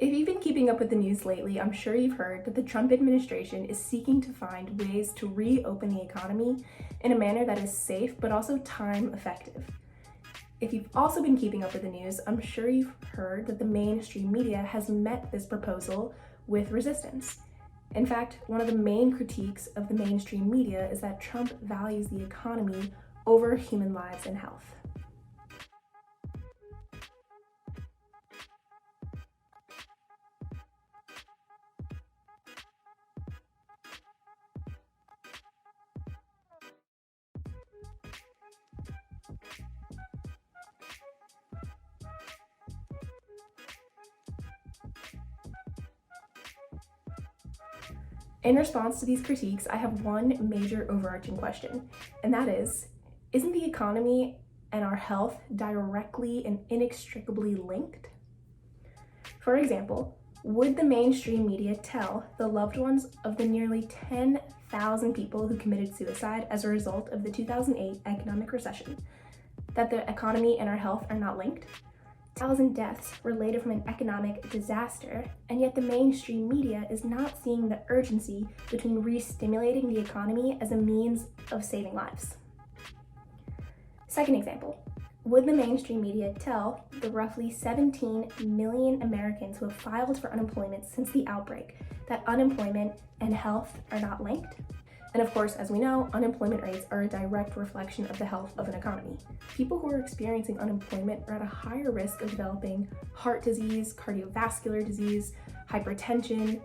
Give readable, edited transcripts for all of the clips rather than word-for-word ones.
If you've been keeping up with the news lately, I'm sure you've heard that the Trump administration is seeking to find ways to reopen the economy in a manner that is safe but also time effective. If you've also been keeping up with the news, I'm sure you've heard that the mainstream media has met this proposal with resistance. In fact, one of the main critiques of the mainstream media is that Trump values the economy over human lives and health. In response to these critiques, I have one major overarching question, and that is, isn't the economy and our health directly and inextricably linked? For example, would the mainstream media tell the loved ones of the nearly 10,000 people who committed suicide as a result of the 2008 economic recession that the economy and our health are not linked? 1,000 deaths related from an economic disaster, and yet the mainstream media is not seeing the urgency between re-stimulating the economy as a means of saving lives. Second example, would the mainstream media tell the roughly 17 million Americans who have filed for unemployment since the outbreak that unemployment and health are not linked? And of course, as we know, unemployment rates are a direct reflection of the health of an economy. People who are experiencing unemployment are at a higher risk of developing heart disease, cardiovascular disease, hypertension,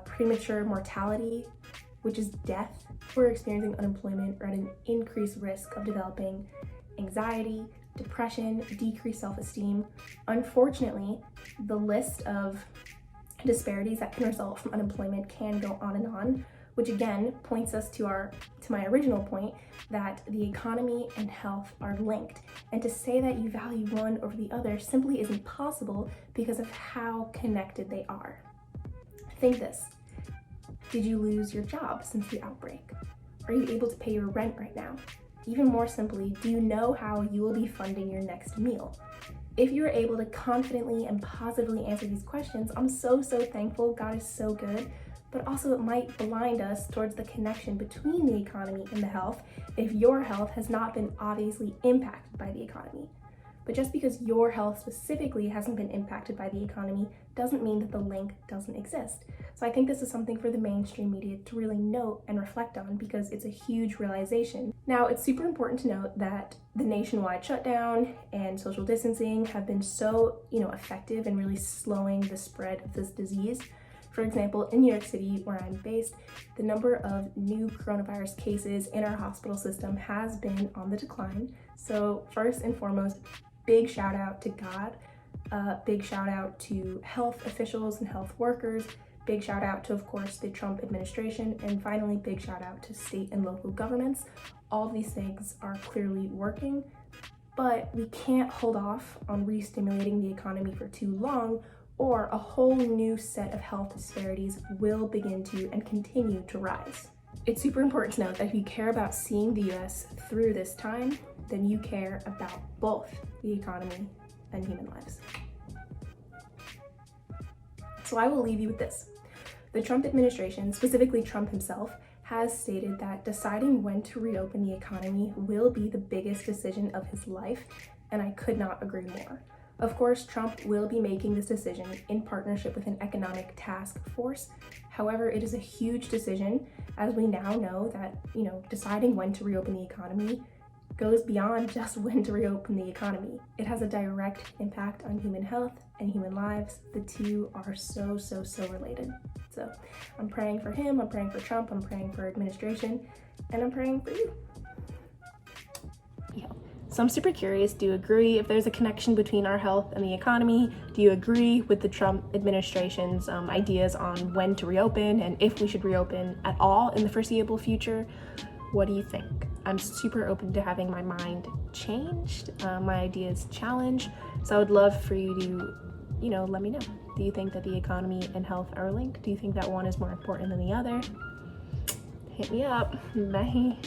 premature mortality, which is death. Who are experiencing unemployment are at an increased risk of developing anxiety, depression, decreased self-esteem. Unfortunately, the list of disparities that can result from unemployment can go on, which again points us to my original point that the economy and health are linked. And to say that you value one over the other simply isn't possible because of how connected they are. Think this. Did you lose your job since the outbreak? Are you able to pay your rent right now? Even more simply, do you know how you will be funding your next meal? If you're able to confidently and positively answer these questions, I'm so thankful. God is so good. But also it might blind us towards the connection between the economy and the health if your health has not been obviously impacted by the economy. But just because your health specifically hasn't been impacted by the economy doesn't mean that the link doesn't exist. So I think this is something for the mainstream media to really note and reflect on because it's a huge realization. Now, it's super important to note that the nationwide shutdown and social distancing have been so, effective in really slowing the spread of this disease. For example, in New York City, where I'm based, the number of new coronavirus cases in our hospital system has been on the decline. So first and foremost, big shout out to God, big shout out to health officials and health workers, big shout out to, of course, the Trump administration, and finally, big shout out to state and local governments. All of these things are clearly working, but we can't hold off on re-stimulating the economy for too long, or a whole new set of health disparities will begin to and continue to rise. It's super important to note that if you care about seeing the US through this time, then you care about both the economy and human lives. So I will leave you with this. The Trump administration, specifically Trump himself, has stated that deciding when to reopen the economy will be the biggest decision of his life, and I could not agree more. Of course, Trump will be making this decision in partnership with an economic task force. However, it is a huge decision, as we now know that, deciding when to reopen the economy goes beyond just when to reopen the economy. It has a direct impact on human health and human lives. The two are so related. So I'm praying for him, I'm praying for Trump, I'm praying for administration, and I'm praying for you. So I'm super curious, do you agree if there's a connection between our health and the economy? Do you agree with the Trump administration's ideas on when to reopen and if we should reopen at all in the foreseeable future? What do you think? I'm super open to having my mind changed, my ideas challenged. So I would love for you to, let me know. Do you think that the economy and health are linked? Do you think that one is more important than the other? Hit me up. Bye.